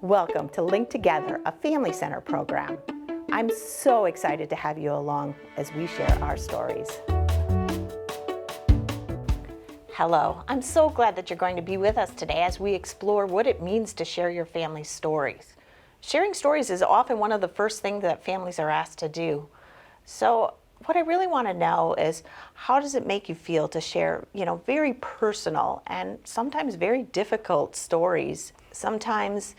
Welcome to Link Together, a family center program. I'm so excited to have you along as we share our stories. Hello, I'm so glad that you're going to be with us today as we explore what it means to share your family's stories. Sharing stories is often one of the first things that families are asked to do. So what I really want to know is, how does it make you feel to share, very personal and sometimes very difficult stories? Sometimes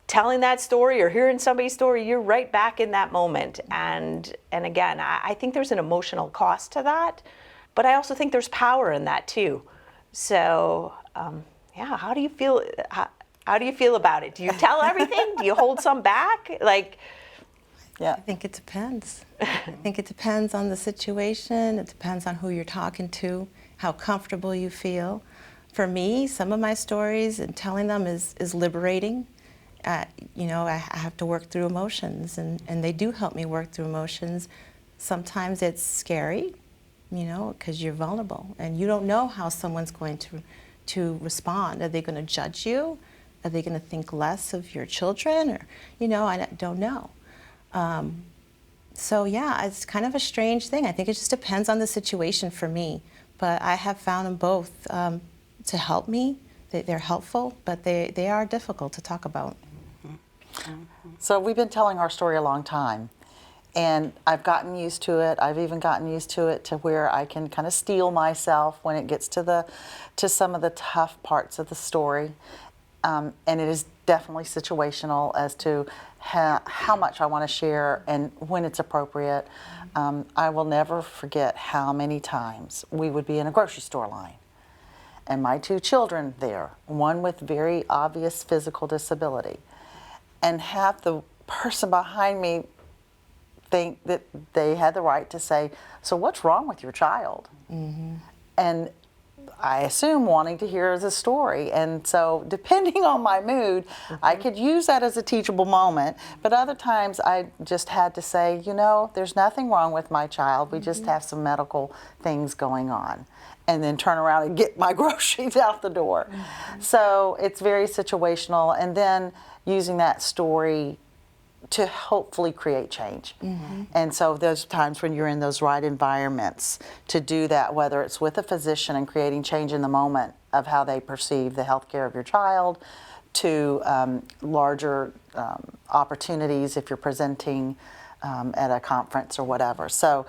telling that story or hearing somebody's story, you're right back in that moment. And again, I think there's an emotional cost to that, but I also think there's power in that too. So, how do you feel? How do you feel about it? Do you tell everything? Do you hold some back? I think it depends. I think it depends on the situation. It depends on who you're talking to, how comfortable you feel. For me, some of my stories and telling them is liberating. I have to work through emotions, and they do help me work through emotions. Sometimes it's scary, because you're vulnerable, and you don't know how someone's going to respond. Are they going to judge you? Are they going to think less of your children? Or, I don't know. It's kind of a strange thing. I think it just depends on the situation for me. But I have found them both to help me. They're helpful, but they are difficult to talk about. So we've been telling our story a long time, and I've gotten used to it. I've even gotten used to it to where I can kind of steel myself when it gets to some of the tough parts of the story. And it is definitely situational as to how much I want to share and when it's appropriate. I will never forget how many times we would be in a grocery store line, and my two children there, one with very obvious physical disability, and have the person behind me think that they had the right to say, "So what's wrong with your child?" Mm-hmm. And I assume wanting to hear the story. And so depending on my mood, I could use that as a teachable moment. But other times I just had to say, there's nothing wrong with my child. We just have some medical things going on. And then turn around and get my groceries out the door. So it's very situational. And then using that story to hopefully create change. And so those times when you're in those right environments to do that, whether it's with a physician and creating change in the moment of how they perceive the health care of your child, to larger opportunities if you're presenting at a conference or whatever. So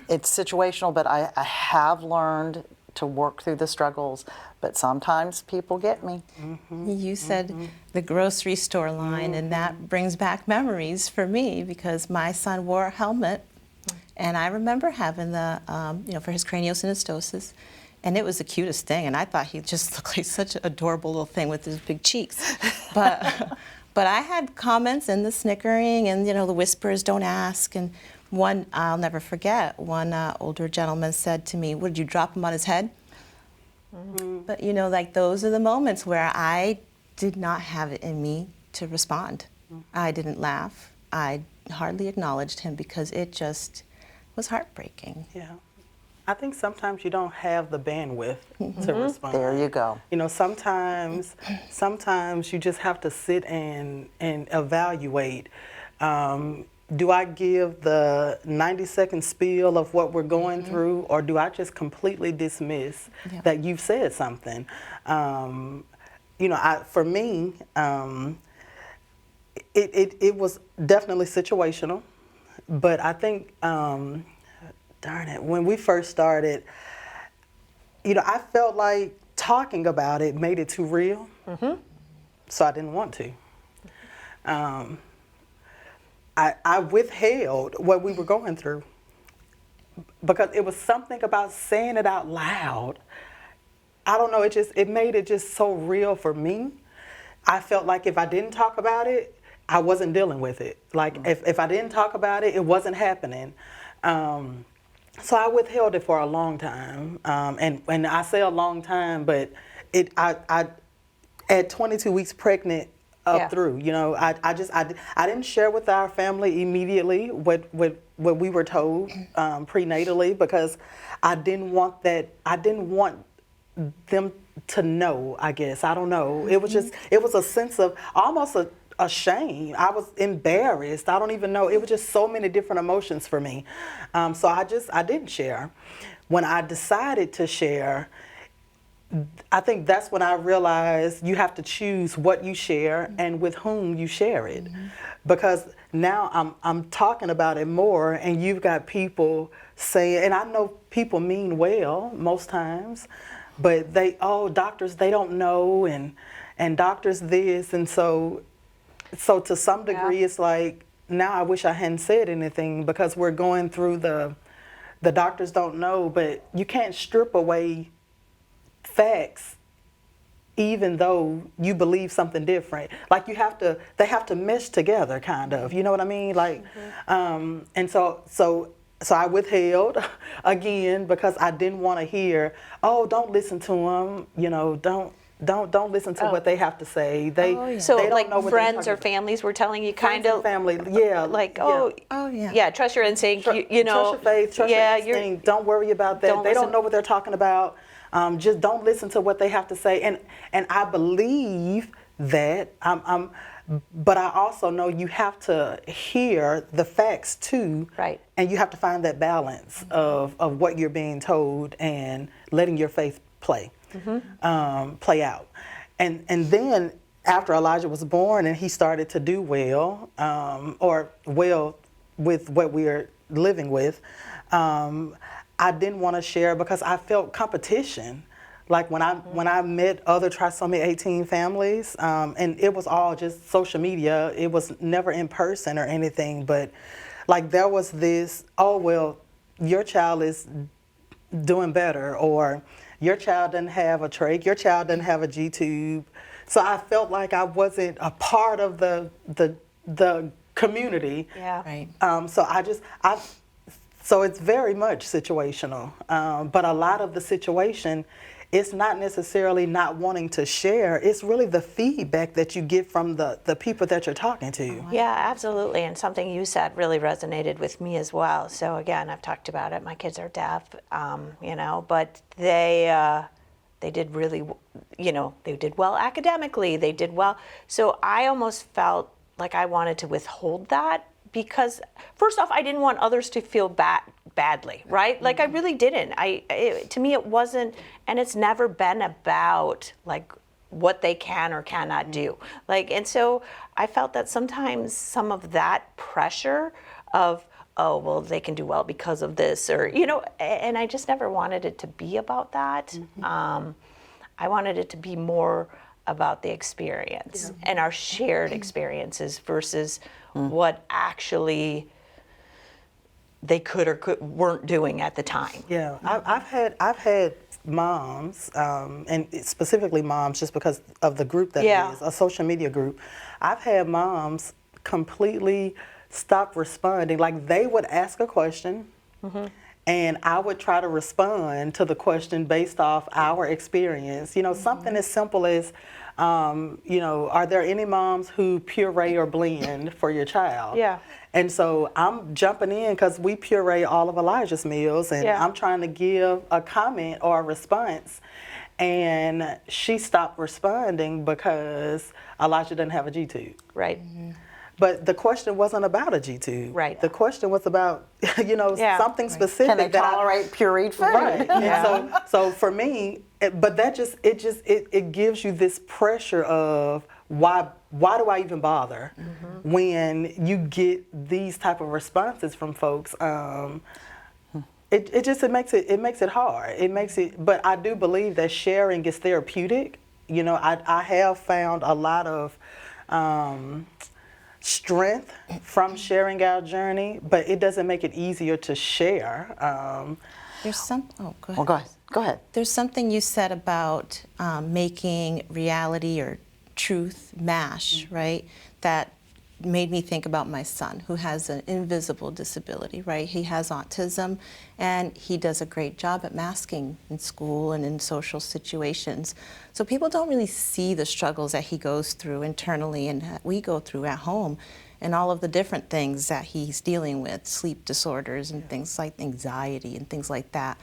it's situational, but I have learned to work through the struggles, but sometimes people get me. You said the grocery store line, and that brings back memories for me because my son wore a helmet, and I remember having the, for his craniosynostosis, and it was the cutest thing, and I thought he just looked like such an adorable little thing with his big cheeks. But I had comments and the snickering and, the whispers, don't ask, and one, I'll never forget, one older gentleman said to me, "What, did you drop him on his head?" But those are the moments where I did not have it in me to respond. I didn't laugh. I hardly acknowledged him because it just was heartbreaking. Yeah. I think sometimes you don't have the bandwidth to respond. There you go. Sometimes you just have to sit and evaluate. Do I give the 90-second spiel of what we're going through, or do I just completely dismiss that you've said something? For me, it was definitely situational, but I think, when we first started, I felt like talking about it made it too real, so I didn't want to. I withheld what we were going through because it was something about saying it out loud. I don't know, it made it just so real for me. I felt like if I didn't talk about it, I wasn't dealing with it. Like if I didn't talk about it, it wasn't happening. So I withheld it for a long time. And I say a long time, but I at 22 weeks pregnant, through. I didn't share with our family immediately what we were told prenatally because I didn't want them to know, I guess. I don't know. It was just, it was a sense of almost a shame. I was embarrassed. I don't even know. It was just so many different emotions for me. So I didn't share. When I decided to share, I think that's when I realized you have to choose what you share and with whom you share it. Because now I'm talking about it more, and you've got people saying, and I know people mean well most times, but doctors, they don't know, and doctors this, and so to some degree it's like, now I wish I hadn't said anything, because we're going through the doctors don't know, but you can't strip away facts even though you believe something different. Like they have to mesh together, kind of, you know what I mean? Like, and so I withheld again, because I didn't want to hear, oh, don't listen to them, you know, don't listen to what they have to say. So they don't like know what they're friends talking or about. families were telling you Friends kind and of family, yeah, like, yeah. Oh, yeah. yeah, trust your instinct, you know. Trust your faith, trust your instinct. Don't worry about that. They don't know what they're talking about. Just don't listen to what they have to say. And I believe that. But I also know you have to hear the facts too. Right. And you have to find that balance of what you're being told and letting your faith play out. And then after Elijah was born and he started to do well, or well with what we are living with, I didn't want to share because I felt competition. Like when I met other trisomy 18 families, and it was all just social media. It was never in person or anything, but like there was this, oh, well, your child is doing better, or your child doesn't have a trach, your child doesn't have a G-tube. So I felt like I wasn't a part of the community. Yeah. Right. So it's very much situational, but a lot of the situation, it's not necessarily not wanting to share. It's really the feedback that you get from the people that you're talking to. Yeah, absolutely. And something you said really resonated with me as well. So again, I've talked about it. My kids are deaf, you know, but they did really, you know, they did well academically. They did well. So I almost felt like I wanted to withhold that, because first off, I didn't want others to feel badly, right? Like I really didn't. To me, it wasn't, and it's never been about like what they can or cannot do. Like, and so I felt that sometimes some of that pressure of, oh, well, they can do well because of this, or, you know, and I just never wanted it to be about that. I wanted it to be more about the experience and our shared experiences versus what actually they could or weren't doing at the time. Yeah, I've had moms, and specifically moms, just because of the group that it is, a social media group. I've had moms completely stop responding. Like they would ask a question, and I would try to respond to the question based off our experience. You know, something as simple as, you know, are there any moms who puree or blend for your child? Yeah. And so I'm jumping in because we puree all of Elijah's meals, and I'm trying to give a comment or a response. And she stopped responding because Elijah doesn't have a G-tube. Right. But the question wasn't about a G-tube. Right. The question was about, you know, something specific. Can they tolerate pureed food? Right. And so for me, but that it gives you this pressure of why do I even bother when you get these type of responses from folks? It makes it hard. It makes it. But I do believe that sharing is therapeutic. You know, I have found a lot of strength from sharing our journey, but it doesn't make it easier to share. There's some. Oh, go ahead. Well, go ahead. There's something you said about making reality or truth mash, right? That made me think about my son, who has an invisible disability, right? He has autism, and he does a great job at masking in school and in social situations. So people don't really see the struggles that he goes through internally and that we go through at home, and all of the different things that he's dealing with, sleep disorders and things like anxiety and things like that.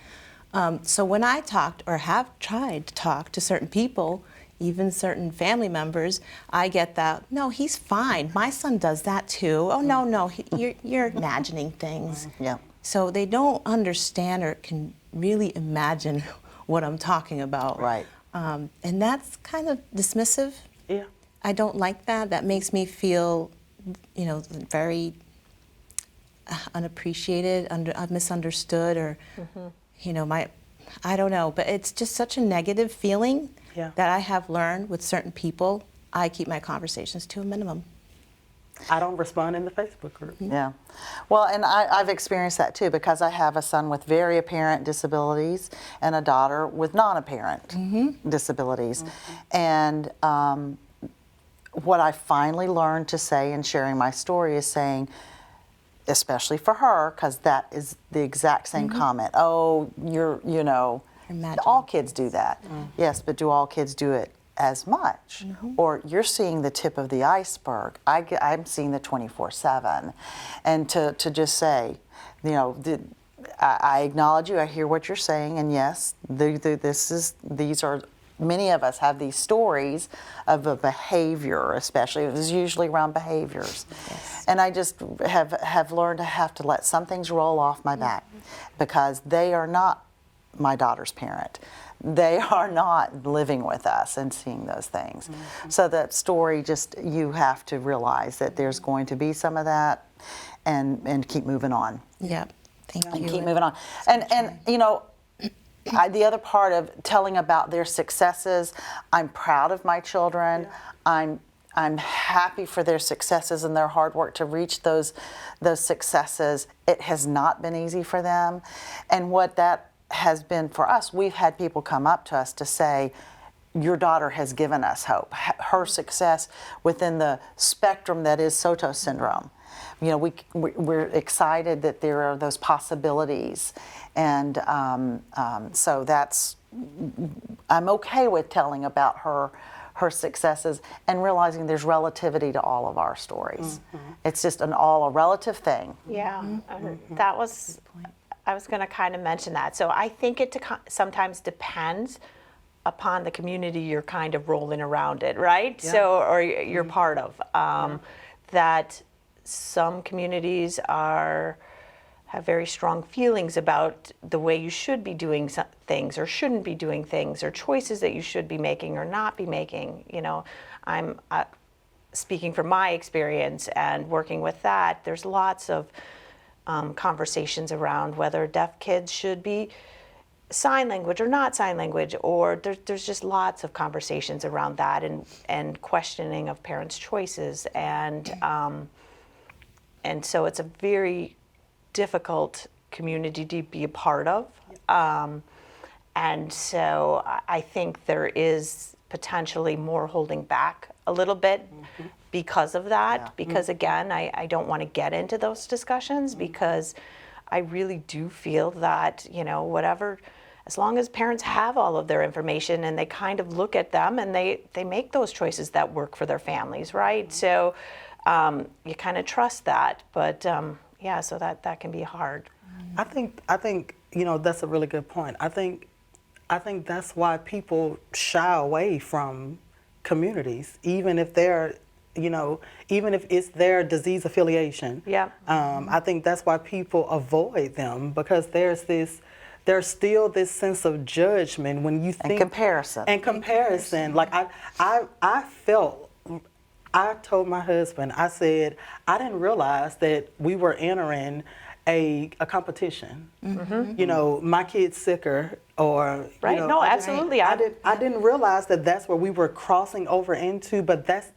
So when I talked or have tried to talk to certain people, even certain family members, I get that, no, he's fine. My son does that too. Oh, no, you're imagining things. Yeah. So they don't understand or can really imagine what I'm talking about. Right. And that's kind of dismissive. Yeah. I don't like that. That makes me feel, very unappreciated, misunderstood, or, I don't know. But it's just such a negative feeling that I have learned with certain people. I keep my conversations to a minimum. I don't respond in the Facebook group. Yeah. Well, and I've experienced that too, because I have a son with very apparent disabilities and a daughter with non-apparent disabilities. And what I finally learned to say in sharing my story is saying, especially for her, because that is the exact same comment. Oh, all kids do that. Yes, but do all kids do it as much? Or you're seeing the tip of the iceberg. I'm seeing the 24/7. And to just say, I acknowledge you, I hear what you're saying, and yes, these are, many of us have these stories of a behavior, especially, it is usually around behaviors. Yes. And I just have learned to have to let some things roll off my back, because they are not my daughter's parent. They are not living with us and seeing those things. So that story, just, you have to realize that there's going to be some of that, and keep moving on. Yeah, thank you. And keep moving on. And the other part of telling about their successes, I'm proud of my children. I'm happy for their successes and their hard work to reach those successes. It has not been easy for them. And what that has been for us, we've had people come up to us to say, your daughter has given us hope. Her success within the spectrum that is Soto syndrome. We're excited that there are those possibilities. And so I'm okay with telling about her successes and realizing there's relativity to all of our stories. It's just all a relative thing. Yeah, that was, I was going to kind of mention that. So I think it sometimes depends upon the community you're kind of rolling around it, right? Yeah. So, or you're part of. That some communities have very strong feelings about the way you should be doing things or shouldn't be doing things, or choices that you should be making or not be making. I'm speaking from my experience and working with that. There's lots of conversations around whether deaf kids should be sign language or not sign language, or there's just lots of conversations around that, and questioning of parents' choices, and so it's a very difficult community to be a part of, and so I think there is potentially more holding back a little bit because of that, because again, I don't want to get into those discussions, because I really do feel that, whatever, as long as parents have all of their information and they kind of look at them and they make those choices that work for their families, right? So you kind of trust that, but so that can be hard. I think that's a really good point. I think that's why people shy away from communities, even if they're, even if it's their disease affiliation. Yeah. I think that's why people avoid them, because there's still this sense of judgment when you think. And comparison. Like I felt, I told my husband, I said, I didn't realize that we were entering a competition. My kid's sicker, or right. No, absolutely. I didn't realize that that's where we were crossing over into, but that's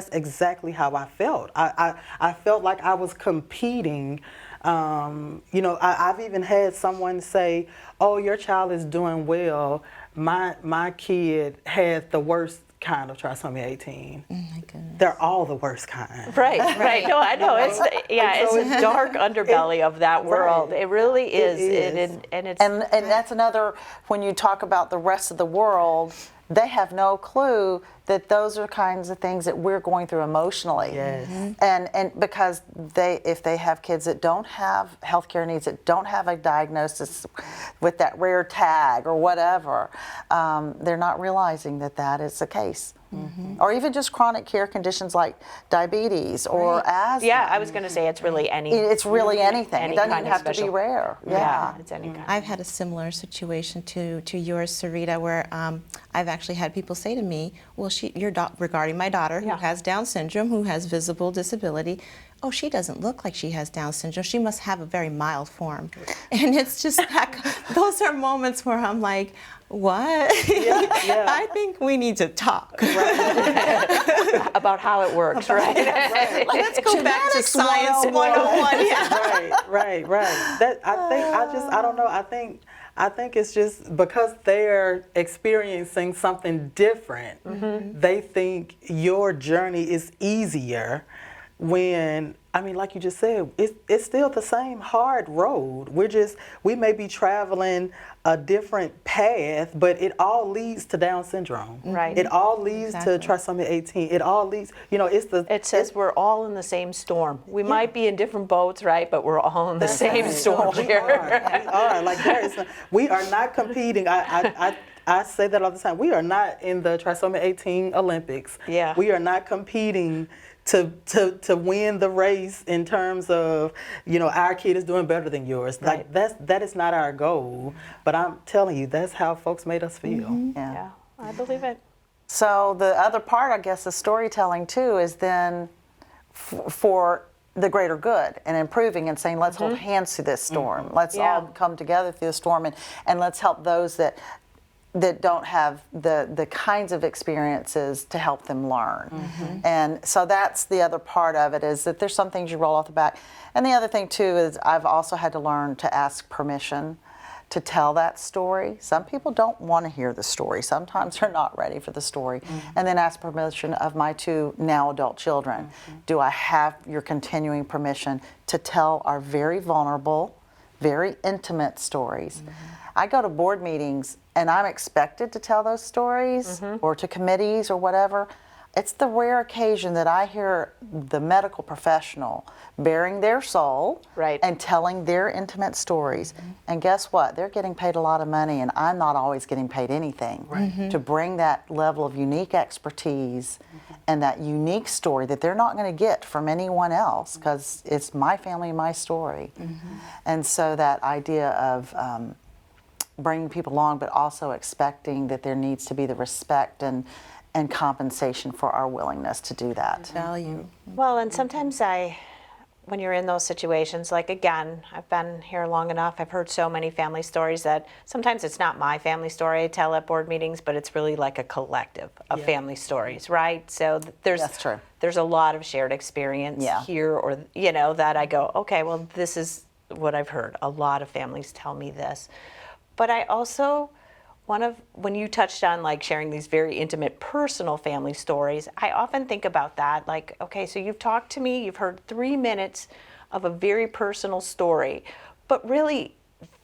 exactly how I felt. I felt like I was competing. I've even had someone say, "Oh, your child is doing well. My kid had the worst kind of trisomy 18. Oh my goodness. They're all the worst kind. Right. No, I know. It's a dark underbelly of that world. Right. It really is. And that's another, when you talk about the rest of the world, they have no clue that those are kinds of things that we're going through emotionally. Yes. And because if they have kids that don't have healthcare needs, that don't have a diagnosis with that rare tag or whatever, they're not realizing that that is the case. Or even just chronic care conditions like diabetes or asthma. Yeah, I was going to say it's really any. It's really anything. Any It doesn't kind even of have to be special- rare. Yeah, it's any kind. I've had a similar situation to yours, Sarita, where I've actually had people say to me, well, regarding my daughter who Yeah. has Down syndrome, who has visible disability, oh, she doesn't look like she has Down syndrome. She must have a very mild form. And it's just those are moments where I'm like, what? Yeah. I think we need to talk. About how it works, right? Let's go back to Genetics science 101. Yeah. Right. That I don't know. I think it's just because they're experiencing something different. They think your journey is easier when, I mean, like you just said, it's still the same hard road. We may be traveling a different path, but it all leads to Down syndrome. Right. It all leads to Exactly. trisomy 18. It all leads, It says we're all in the same storm. We might be in different boats, right? But we're all in the same storm We here. are. Like we are not competing. I say that all the time. We are not in the trisomy 18 Olympics. Yeah. We are not competing to win the race in terms of, our kid is doing better than yours. Right. Like that is not our goal. But I'm telling you, that's how folks made us feel. Yeah, I believe it. So the other part, I guess, of storytelling too is then for the greater good and improving and saying, let's hold hands through this storm. Let's Yeah. all come together through the storm and let's help those that don't have the kinds of experiences to help them learn. And so that's the other part of it, is that there's some things you roll off the back. And the other thing too is I've also had to learn to ask permission to tell that story. Some people don't want to hear the story. Sometimes they're not ready for the story. And then ask permission of my two now adult children. Do I have your continuing permission to tell our very vulnerable, very intimate stories? I go to board meetings and I'm expected to tell those stories or to committees or whatever. It's the rare occasion that I hear the medical professional bearing their soul Right. and telling their intimate stories. And guess what? They're getting paid a lot of money, and I'm not always getting paid anything to bring that level of unique expertise and that unique story that they're not going to get from anyone else, because it's my family, my story. And so that idea of bringing people along, but also expecting that there needs to be the respect and compensation for our willingness to do that. Value. Well, and sometimes when you're in those situations, like again, I've been here long enough, I've heard so many family stories that sometimes it's not my family story I tell at board meetings, but it's really like a collective of family stories, right? So That's true. there's a lot of shared experience here, or, that I go, okay, well, this is what I've heard. A lot of families tell me this. But I also, when you touched on like sharing these very intimate personal family stories, I often think about that, like, okay, so you've talked to me, you've heard 3 minutes of a very personal story, but really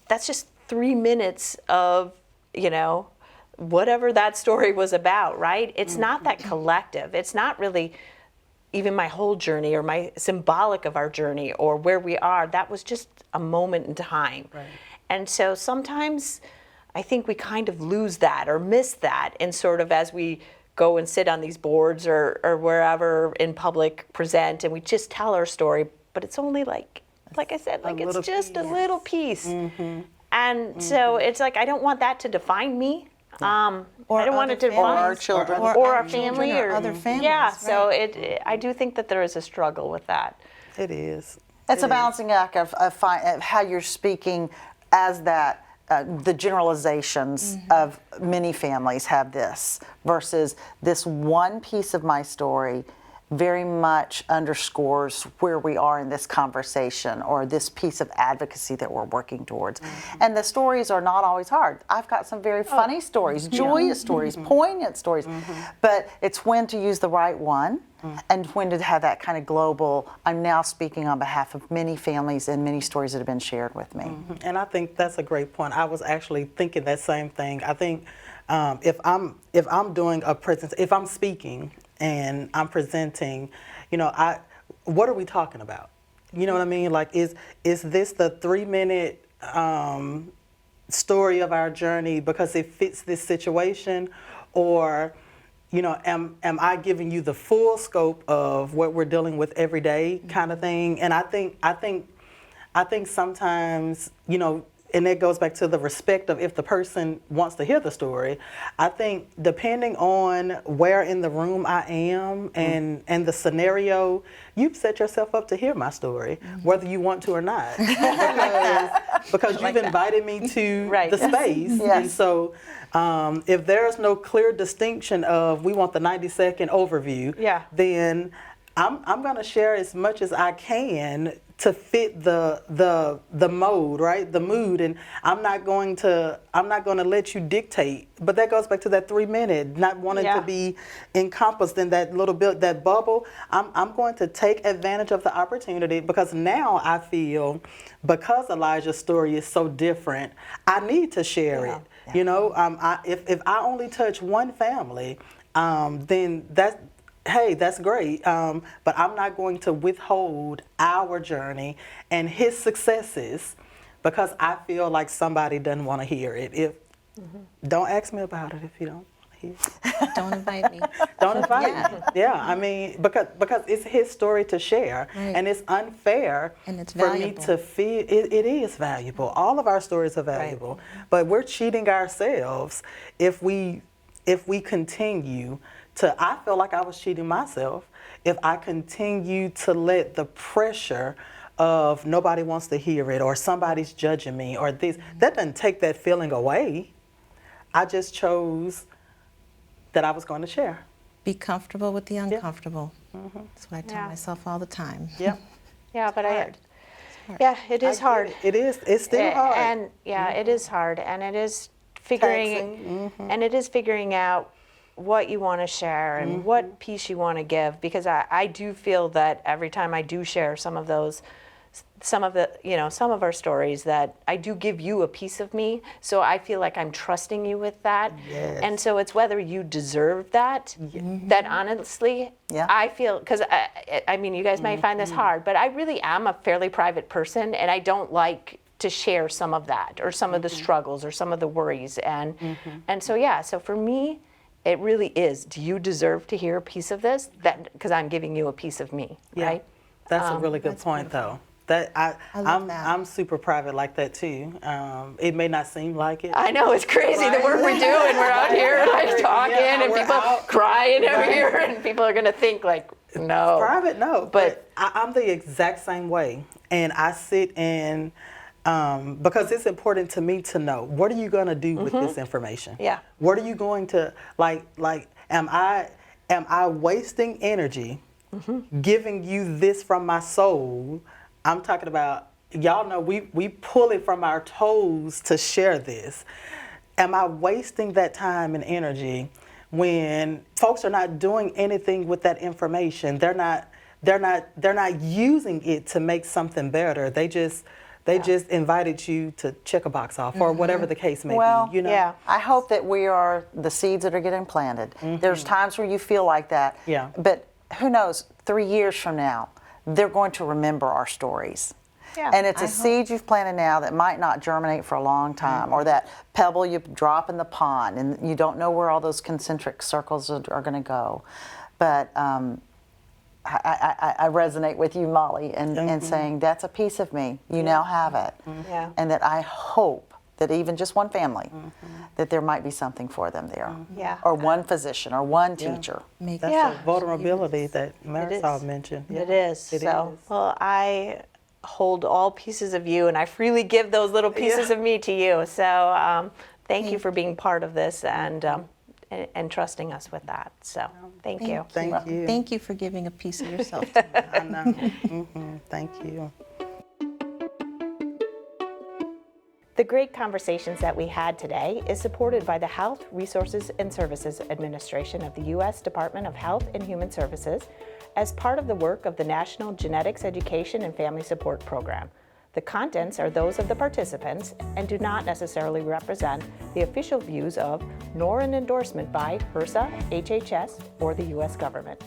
that's just 3 minutes of, whatever that story was about, right? It's not that collective. It's not really even my whole journey or my symbolic of our journey or where we are. That was just a moment in time. Right. And so sometimes I think we kind of lose that or miss that, and sort of as we go and sit on these boards or wherever in public present, and we just tell our story, but it's only like I said, like it's just a little piece. And so it's like, I don't want that to define me. I don't want it to define Or our children. or our children family or or other families, Yeah, right. so I do think that there is a struggle with that. It is. It's a balancing act of how you're speaking as that. The generalizations of many families have this versus this one piece of my story very much underscores where we are in this conversation or this piece of advocacy that we're working towards. And the stories are not always hard. I've got some very funny stories, joyous stories, poignant stories, but it's when to use the right one and when to have that kind of global, I'm now speaking on behalf of many families and many stories that have been shared with me. And I think that's a great point. I was actually thinking that same thing. I think if I'm doing a if I'm speaking and I'm presenting, what are we talking about? You know what I mean? Like, is this the 3-minute story of our journey because it fits this situation, or am I giving you the full scope of what we're dealing with every day, kind of thing? And I think sometimes, and it goes back to the respect of if the person wants to hear the story. I think depending on where in the room I am and the scenario, you've set yourself up to hear my story, whether you want to or not, because you've invited me to the space. Yes. And so if there's no clear distinction of we want the 90-second overview, then I'm going to share as much as I can to fit the mode, right? The mood, and I'm not going to let you dictate. But that goes back to that 3-minute, not wanting to be encompassed in that little bit, that bubble. I'm going to take advantage of the opportunity, because now I feel, because Elijah's story is so different, I need to share it. If I only touch one family, then that's great, but I'm not going to withhold our journey and his successes because I feel like somebody doesn't want to hear it. Don't ask me about it if you don't want to hear it. Don't invite me. Don't invite me. Yeah, I mean, because it's his story to share, and it's unfair And it's for me valuable. to feel it is valuable. All of our stories are valuable, but we're cheating ourselves if we continue to, I feel like I was cheating myself if I continue to let the pressure of nobody wants to hear it or somebody's judging me or this. That doesn't take that feeling away. I just chose that I was going to share. Be comfortable with the uncomfortable. That's what I tell myself all the time. Yeah. Yeah, but hard. it is hard. It's still hard. And it is hard, and it is figuring out what you want to share and what piece you want to give, because I do feel that every time I do share some of our stories, that I do give you a piece of me, so I feel like I'm trusting you with that. Yes. And so it's whether you deserve that. That honestly, I feel, because I mean, you guys might find this hard, but I really am a fairly private person, and I don't like to share some of that or some of the struggles or some of the worries, and so for me, it really is, do you deserve to hear a piece of this? That, because I'm giving you a piece of me, right? That's a really good point, though. That I'm super private like that too. It may not seem like it. I know, it's crazy the work we do, and we're out here like talking, and people crying over here, and people are gonna think like, no. Private, no. But I'm the exact same way, and I sit and because it's important to me to know, what are you going to do with this information? Yeah. What are you going to like? Am I wasting energy giving you this from my soul? I'm talking about, y'all know we pull it from our toes to share this. Am I wasting that time and energy when folks are not doing anything with that information? They're not using it to make something better. They just invited you to check a box off, or whatever the case may be. I hope that we are the seeds that are getting planted. There's times where you feel like that. Yeah. But who knows, 3 years from now, they're going to remember our stories. Yeah. And it's a seed you've planted now that might not germinate for a long time, or that pebble you drop in the pond, and you don't know where all those concentric circles are going to go. But I resonate with you, Molly, and saying that's a piece of me. You now have it. Yeah. And that I hope that even just one family, that there might be something for them there. Yeah. Or one physician or one teacher. Make That's Yeah. the vulnerability that Marisol mentioned. It is. It So, is. well, I hold all pieces of you, and I freely give those little pieces of me to you. So thank you for being part of this and trusting us with that. So thank you. Thank you. Thank you for giving a piece of yourself to me. I know. Thank you. The great conversations that we had today is supported by the Health Resources and Services Administration of the U.S. Department of Health and Human Services as part of the work of the National Genetics Education and Family Support Program. The contents are those of the participants and do not necessarily represent the official views of, nor an endorsement by HRSA, HHS, or the U.S. government.